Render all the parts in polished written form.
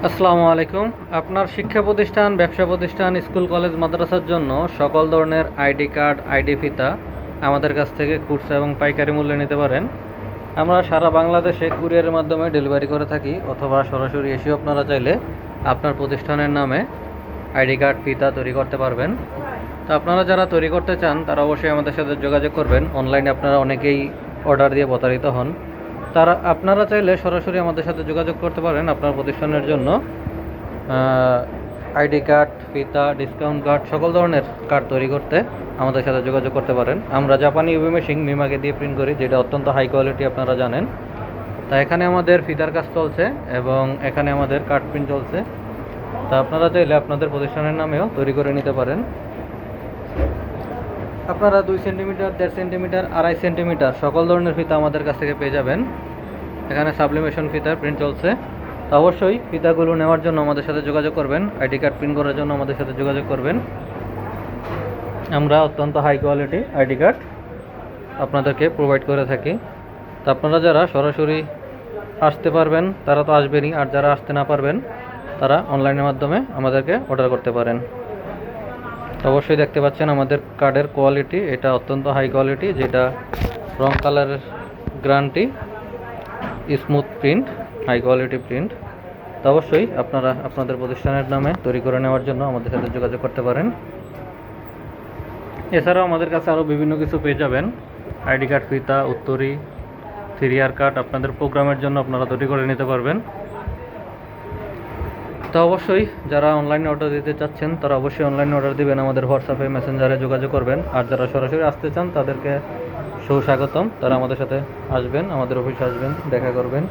আসসালামু আলাইকুম। আপনার শিক্ষা প্রতিষ্ঠান, ব্যবসা প্রতিষ্ঠান, স্কুল, কলেজ, মাদ্রাসার জন্য সকল ধরনের আইডি কার্ড, আইডি ফিতা আমাদের কাছ থেকে খুচরা এবং পাইকারি মূল্যে নিতে পারেন। আমরা সারা বাংলাদেশে কুরিয়ারের মাধ্যমে ডেলিভারি করে থাকি, অথবা সরাসরি এসেও আপনারা চাইলে আপনার প্রতিষ্ঠানের নামে আইডি কার্ড, ফিতা তৈরি করতে পারবেন। তো আপনারা যারা তৈরি করতে চান তারা অবশ্যই আমাদের সাথে যোগাযোগ করবেন। অনলাইনে আপনারা অনেকেই অর্ডার দিয়ে প্রতারিত হন। আপনারা চাইলে সরাসরি আমাদের সাথে যোগাযোগ করতে পারেন আপনার প্রতিষ্ঠানের জন্য আইডি কার্ড, ফিতা, ডিসকাউন্ট কার্ড, সকল ধরনের কার্ড তৈরি করতে আমাদের সাথে যোগাযোগ করতে পারেন। আমরা জাপানি ইউভি মেশিন মিমাকে দিয়ে প্রিন্ট করি, যেটা অত্যন্ত হাই কোয়ালিটি, আপনারা জানেন। তা এখানে আমাদের ফিতার কাজ চলছে এবং এখানে আমাদের কার্ড প্রিন্ট চলছে। তা আপনারা চাইলে আপনাদের প্রতিষ্ঠানের নামেও তৈরি করে নিতে পারেন। আপনারা 2 সেন্টিমিটার, 1.5 সেন্টিমিটার, 2.5 সেন্টিমিটার সকল ধরনের ফিতা আমাদের কাছ থেকে পেয়ে যাবেন। এখানে সাবলিমেশন ফিতার প্রিন্ট চলছে। তো অবশ্যই ফিতাগুলো নেওয়ার জন্য আমাদের সাথে যোগাযোগ করবেন। আইডি কার্ড প্রিন্ট করার জন্য আমাদের সাথে যোগাযোগ করবেন। আমরা অত্যন্ত হাই কোয়ালিটি আইডি কার্ড আপনাদেরকে প্রোভাইড করে থাকি। তো আপনারা যারা সরাসরি আসতে পারবেন তারা তো আসবেনই, আর যারা আসতে না পারবেন তারা অনলাইনের মাধ্যমে আমাদেরকে অর্ডার করতে পারেন। অবশ্যই দেখতে পাচ্ছেন আমাদের কার্ডের কোয়ালিটি, এটা অত্যন্ত হাই কোয়ালিটি, যেটা রং কালারের guarantee, smooth print, high quality print. তো অবশ্যই আপনারা আপনাদের প্রতিষ্ঠানের নামে তৈরি করে নেওয়ার জন্য আমাদের সাথে যোগাযোগ করতে পারেন। এছাড়াও আমাদের কাছে আরও বিভিন্ন কিছু পেয়ে যাবেন। আইডি কার্ড, ফিতা, উত্তরী, 3R কার্ড আপনাদের প্রোগ্রামের জন্য আপনারা তৈরি করে নিতে পারবেন। তো অবশ্যই যারা অনলাইনে অর্ডার দিতে চাচ্ছেন তারা অবশ্যই অনলাইনে অর্ডার দিবেন, আমাদের হোয়াটসঅ্যাপে, মেসেঞ্জারে যোগাযোগ করবেন। আর যারা সরাসরি আসতে চান তাদেরকে সুস্বাগতম, তারা আমাদের সাথে আসবেন, আমাদের অফিসে আসবেন, দেখা করবেন,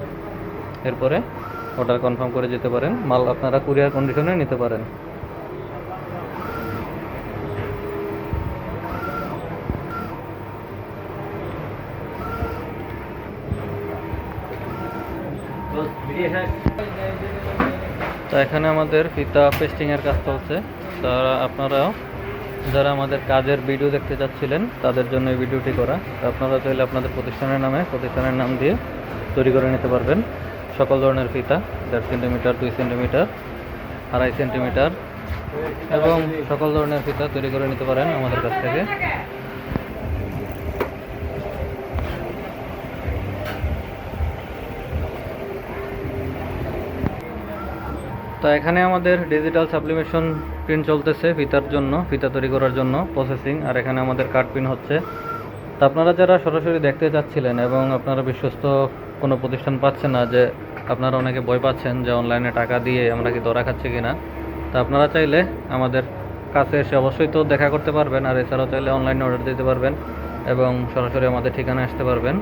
এরপরে অর্ডার কনফার্ম করে যেতে পারেন। মাল আপনারা কুরিয়ার কন্ডিশনে নিতে পারেন। তো এখানে আমাদের ফিতা পেস্টিংয়ের কাজ চলছে। আপনারাও যারা আমাদের কাজের ভিডিও দেখতে চাচ্ছিলেন তাদের জন্য এই ভিডিওটি করা। তো আপনারা চাইলে আপনাদের প্রতিষ্ঠানের নামে প্রতিষ্ঠানের নাম দিয়ে তৈরি করে নিতে পারবেন সকল ধরনের ফিতা, 1.5 সেন্টিমিটার, 2 সেন্টিমিটার, 2.5 সেন্টিমিটার এবং সকল ধরনের ফিতা তৈরি করে নিতে পারেন আমাদের কাছ থেকে। তো এখানে আমাদের ডিজিটাল সাবলিমেশন প্রিন্ট চলতেছে ফিতার জন্য, ফিতা তৈরি করার জন্য প্রসেসিং, আর এখানে আমাদের কার্ড প্রিন্ট হচ্ছে। তো আপনারা যারা সরাসরি দেখতে চাচ্ছিলেন এবং আপনারা বিশ্বস্ত কোনো প্রতিষ্ঠান পাচ্ছেন না, যে আপনারা অনেকে ভয় পাচ্ছেন যে অনলাইনে টাকা দিয়ে আমরা কি ধরা খাচ্ছি কিনা, তো আপনারা চাইলে আমাদের কাছে এসে অবশ্যই তো দেখা করতে পারবেন। আর এছাড়াও চাইলে অনলাইনে অর্ডার দিতে পারবেন এবং সরাসরি আমাদের ঠিকানায় আসতে পারবেন।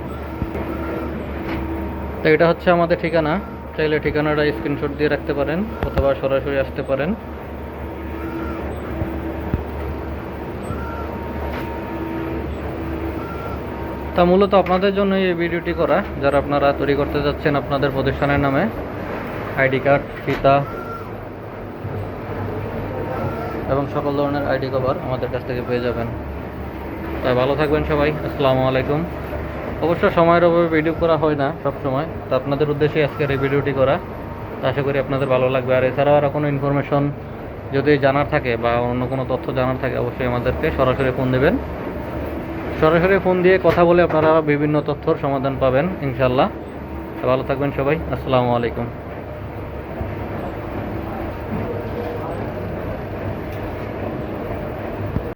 তো এটা হচ্ছে আমাদের ঠিকানা, চাইলে ঠিকানাটা স্ক্রিনশট দিয়ে রাখতে পারেন অথবা সরাসরি আসতে পারেন। তা মূলত আপনাদের জন্য এই ভিডিওটি করা, যারা আপনারা তৈরি করতে যাচ্ছেন আপনাদের প্রতিষ্ঠানের নামে আইডি কার্ড, ফিতা এবং সকল ধরনের আইডি কভার আমাদের কাছ থেকে পেয়ে যাবেন। তাই ভালো থাকবেন সবাই। আসসালামু আলাইকুম। অবশ্য সময়ের অভাবে ভিডিও করা হয় না সব সময়, তো আপনাদের উদ্দেশ্যে আজকের এই ভিডিওটি করা। তো আশা করি আপনাদের ভালো লাগবে। আর এছাড়াও আরও কোনো ইনফরমেশন যদি জানার থাকে বা অন্য কোনো তথ্য জানার থাকে অবশ্যই আমাদেরকে সরাসরি ফোন দেবেন। সরাসরি ফোন দিয়ে কথা বলে আপনারা বিভিন্ন তথ্যর সমাধান পাবেন ইনশাল্লাহ। ভালো থাকবেন সবাই। আসসালামু আলাইকুম।